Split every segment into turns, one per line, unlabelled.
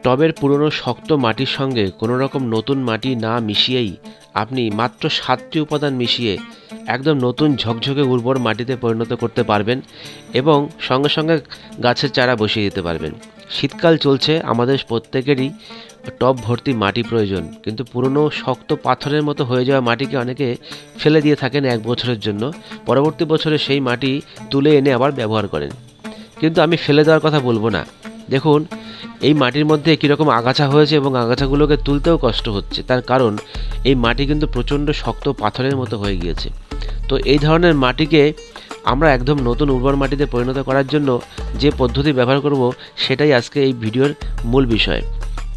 টবের পুরনো শক্ত মাটির সঙ্গে কোনো রকম নতুন মাটি না মিশিয়েই আপনি মাত্র 7টি উপাদান মিশিয়ে একদম নতুন ঝকঝকে উর্বর মাটিতে পরিণত করতে পারবেন এবং সঙ্গে সঙ্গে গাছের চারা বসিয়ে দিতে পারবেন। শীতকাল চলছে, আমাদের প্রত্যেকেরই টব ভর্তি মাটি প্রয়োজন, কিন্তু পুরনো শক্ত পাথরের মতো হয়ে যাওয়া মাটিকে অনেকে ফেলে দিয়ে থাকেন 1 বছরের জন্য। পরবর্তী বছরে সেই মাটি তুলে এনে আবার ব্যবহার করেন। কিন্তু আমি ফেলে দেওয়ার কথা বলবো না। দেখুন, এই মাটির মধ্যে কীরকম আগাছা হয়েছে এবং আগাছাগুলোকে তুলতেও কষ্ট হচ্ছে। তার কারণ এই মাটি কিন্তু প্রচণ্ড শক্ত পাথরের মতো হয়ে গিয়েছে। তো এই ধরনের মাটিকে আমরা একদম নতুন উর্বর মাটিতে পরিণত করার জন্য যে পদ্ধতি ব্যবহার করব সেটাই আজকে এই ভিডিওর মূল বিষয়।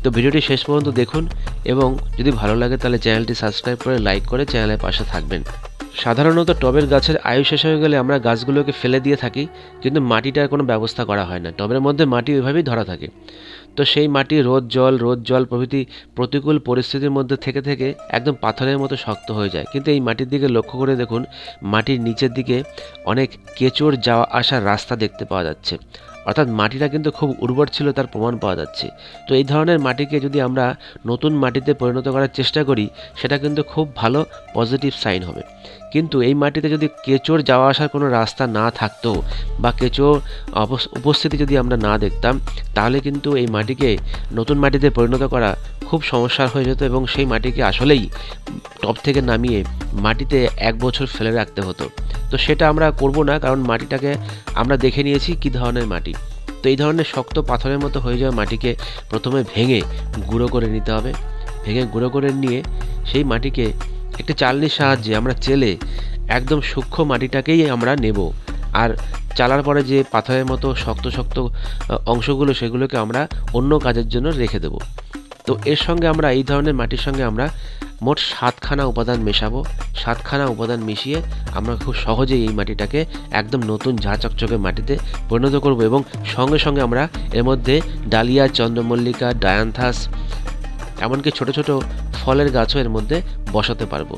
তো ভিডিওটি শেষ পর্যন্ত দেখুন এবং যদি ভালো লাগে তাহলে চ্যানেলটি সাবস্ক্রাইব করে লাইক করে চ্যানেলের পাশে থাকবেন। সাধারণত টবের গাছের আয়ু শেষ হয়ে গেলে আমরা গাছগুলোকে ফেলে দিয়ে থাকি, কিন্তু মাটিটার কোনো ব্যবস্থা করা হয় না। টবের মধ্যে মাটি ওইভাবেই ধরা থাকে। তো সেই মাটি রোদ জল প্রভৃতি প্রতিকূল পরিস্থিতির মধ্যে থেকে থেকে একদম পাথরের মতো শক্ত হয়ে যায়। কিন্তু এই মাটির দিকে লক্ষ্য করে দেখুন, মাটির নিচের দিকে অনেক কেঁচোর যাওয়া আসার রাস্তা দেখতে পাওয়া যাচ্ছে। অর্থাৎ মাটিটা কিন্তু খুব উর্বর ছিল, তার প্রমাণ পাওয়া যাচ্ছে। তো এই ধরনের মাটিকে যদি আমরা নতুন মাটিতে পরিণত করার চেষ্টা করি, সেটা কিন্তু খুব ভালো পজিটিভ সাইন হবে। কিন্তু এই মাটিতে যদি কেঁচোর যাওয়া আসার কোনো রাস্তা না থাকতো বা কেঁচোর উপস্থিতি যদি আমরা না দেখতাম, তাহলে কিন্তু এই মাটিকে নতুন মাটিতে পরিণত করা খুব সমস্যার হয়ে যেত এবং সেই মাটিকে আসলেই টব থেকে নামিয়ে মাটিতে 1 বছর ফেলে রাখতে হতো। তো সেটা আমরা করব না, কারণ মাটিটাকে আমরা দেখে নিয়েছি কী ধরনের মাটি। তো এই ধরনের শক্ত পাথরের মতো হয়ে যাওয়া মাটিকে প্রথমে ভেঙে গুঁড়ো করে নিতে হবে। ভেঙে গুঁড়ো করে নিয়ে সেই মাটিকে একটি চালনির সাহায্যে আমরা চেলে একদম সূক্ষ্ম মাটিটাকেই আমরা নেব। আর চালার পরে যে পাথরের মতো শক্ত শক্ত অংশগুলো, সেগুলোকে আমরা অন্য কাজের জন্য রেখে দেব। তো এর সঙ্গে আমরা এই ধরনের মাটির সঙ্গে আমরা মোট 7খানা উপাদান মেশাবো। 7খানা উপাদান মিশিয়ে আমরা খুব সহজেই এই মাটিটাকে একদম নতুন ঝাঁ চকচকে মাটিতে পরিণত করব এবং সঙ্গে সঙ্গে আমরা এর মধ্যে ডালিয়া, চন্দ্রমল্লিকা, ডায়ান্থাস, এমনকি ছোট ছোট ফলের গাছও এর মধ্যে বসাতে পারবো।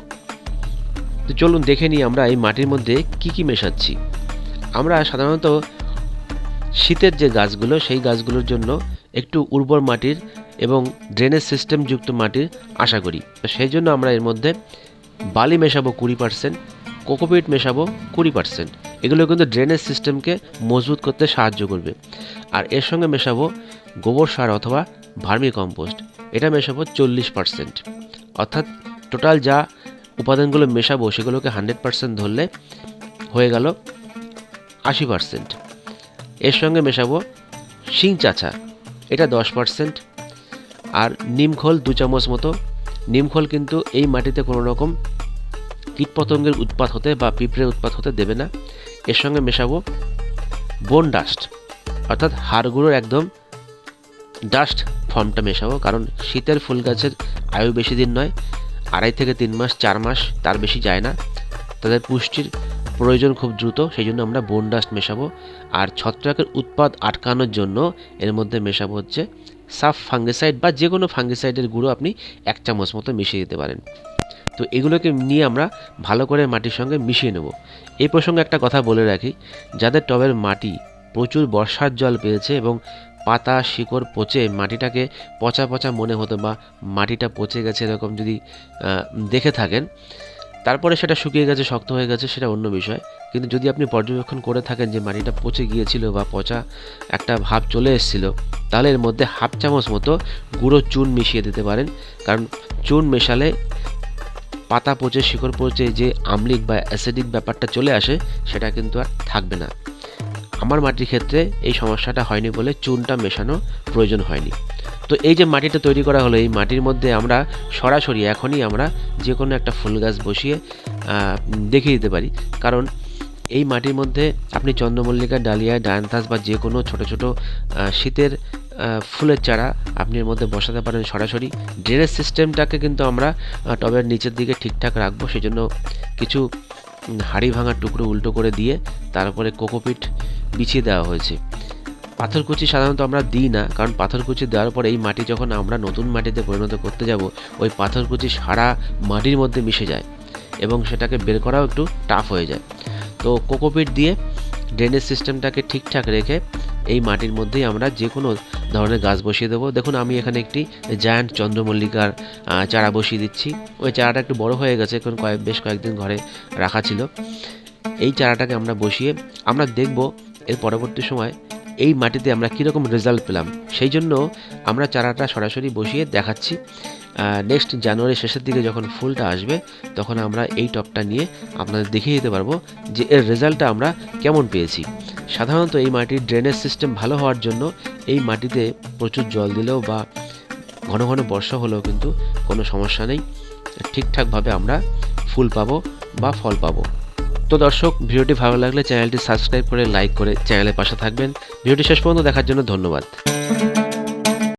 তো চলুন দেখে নিই আমরা এই মাটির মধ্যে কি কি মেশাচ্ছি। আমরা সাধারণত শীতের যে গাছগুলো, সেই গাছগুলোর জন্য একটু উর্বর মাটির এবং ড্রেনেজ সিস্টেম যুক্ত মাটির আশা করি। তো সেই জন্য আমরা এর মধ্যে বালি মেশাবো 20%, কোকোপিট মেশাবো 20%। এগুলো কিন্তু ড্রেনেজ সিস্টেমকে মজবুত করতে সাহায্য করবে। আর এর সঙ্গে মেশাবো গোবর সার অথবা ভার্মি কম্পোস্ট, এটা মেশাবো 40%। অর্থাৎ টোটাল যা উপাদানগুলো মেশাবো সেগুলোকে 100% ধরলে হয়ে গেল 80%। এর সঙ্গে মেশাবো শিং চাচা, এটা 10%। আর নিমখোল 2 চামচ মতো। নিমখোল কিন্তু এই মাটিতে কোনো রকম কীটপতঙ্গের উৎপাত হতে বা পিঁপড়ের উৎপাত হতে দেবে না। এর সঙ্গে মেশাবো বোন ডাস্ট, অর্থাৎ হাড়গুঁড়োর একদম ডাস্ট ফর্মটা মেশাবো, কারণ শীতের ফুল গাছের আয়ু বেশি দিন নয়, 2.5 থেকে 3 মাস, 4 মাস, তার বেশি যায় না। তাদের পুষ্টির প্রয়োজন খুব দ্রুত, সেই জন্য আমরা বোন ডাস্ট মেশাবো। আর ছত্রাকের উৎপাত আটকানোর জন্য এর মধ্যে মেশাবো হচ্ছে সাফ ফাঙ্গিসাইড বা যে কোনো ফাঙ্গিসাইডের গুঁড়ো আপনি 1 চামচ মতো মিশিয়ে দিতে পারেন। তো এগুলোকে নিয়ে আমরা ভালো করে মাটির সঙ্গে মিশিয়ে নেব। এই প্রসঙ্গে একটা কথা বলে রাখি, যাদের টবের মাটি প্রচুর বর্ষার জল পেয়েছে এবং পাতা শিকড় পচে মাটিটাকে পচা পচা মনে হতো বা মাটিটা পচে গেছে এরকম যদি দেখে থাকেন, তারপরে সেটা শুকিয়ে গেছে, শক্ত হয়ে গেছে, সেটা অন্য বিষয়। কিন্তু যদি আপনি পর্যবেক্ষণ করে থাকেন যে মাটিটা পচে গিয়েছিল বা পচা একটা ভাব চলে এসেছিল, তাহলে এর মধ্যে 1/2 চামচ মতো গুঁড়ো চুন মিশিয়ে দিতে পারেন। কারণ চুন মেশালে পাতা পচে শিকড় পচে যে আম্লিক বা অ্যাসিডিক ব্যাপারটা চলে আসে, সেটা কিন্তু আর থাকবে না। আমার মাটির ক্ষেত্রে এই সমস্যাটা হয়নি বলে চুনটা মেশানো প্রয়োজন হয়নি। তো এই যে মাটিটা তৈরি করা হলো, এই মাটির মধ্যে আমরা সরাসরি এখনই আমরা যে কোনো একটা ফুল গাছ বসিয়ে দেখিয়ে দিতে পারি। কারণ এই মাটির মধ্যে আপনি চন্দ্রমল্লিকা, ডালিয়া, ডায়ান্থাস বা যে কোনো ছোটো ছোটো শীতের ফুলের চারা আপনি এর মধ্যে বসাতে পারেন সরাসরি। ড্রেনেজ সিস্টেমটাকে কিন্তু আমরা টবের নিচের দিকে ঠিকঠাক রাখবো, সেজন্য কিছু হাড়ি ভাঙার টুকরো উল্টো করে দিয়ে তারপরে কোকোপিট বিছিয়ে দেওয়া হয়েছে। পাথরকুচি সাধারণত আমরা দিই না, কারণ পাথরকুচি দেওয়ার পরে এই মাটি যখন আমরা নতুন মাটিতে পরিণত করতে যাব, ওই পাথরকুচি সারা মাটির মধ্যে মিশে যায় এবং সেটাকে বের করাও একটু টাফ হয়ে যায়। তো কোকোপিট দিয়ে ড্রেনেজ সিস্টেমটাকে ঠিকঠাক রেখে এই মাটির মধ্যেই আমরা যে কোনো ধরনের গাছ বসিয়ে দেবো। দেখুন আমি এখানে একটি জায়ান্ট চন্দ্রমল্লিকার চারা বসিয়ে দিচ্ছি। ওই চারাটা একটু বড় হয়ে গেছে, কারণ বেশ কয়েকদিন ঘরে রাখা ছিল। এই চারাটাকে আমরা বসিয়ে আমরা দেখব এর পরবর্তী সময় এই মাটিতে আমরা কীরকম রেজাল্ট পেলাম। সেই জন্য আমরা চারাটা সরাসরি বসিয়ে দেখাচ্ছি। নেক্সট জানুয়ারির শেষের দিকে যখন ফুলটা আসবে তখন আমরা এই টবটা নিয়ে আপনাদের দেখিয়ে দিতে পারবো যে এর রেজাল্টটা আমরা কেমন পেয়েছি। সাধারণত এই মাটির ড্রেনেজ সিস্টেম ভালো হওয়ার জন্য এই মাটিতে প্রচুর জল দিলেও বা ঘন ঘন বর্ষা হলেও কিন্তু কোনো সমস্যা নেই, ঠিকঠাকভাবে আমরা ফুল পাবো বা ফল পাবো। তো দর্শক, ভিডিওটি ভালো লাগলে চ্যানেলটি সাবস্ক্রাইব করে লাইক করে চ্যানেলের পাশে থাকবেন। ভিডিওটি শেষ পর্যন্ত দেখার জন্য ধন্যবাদ।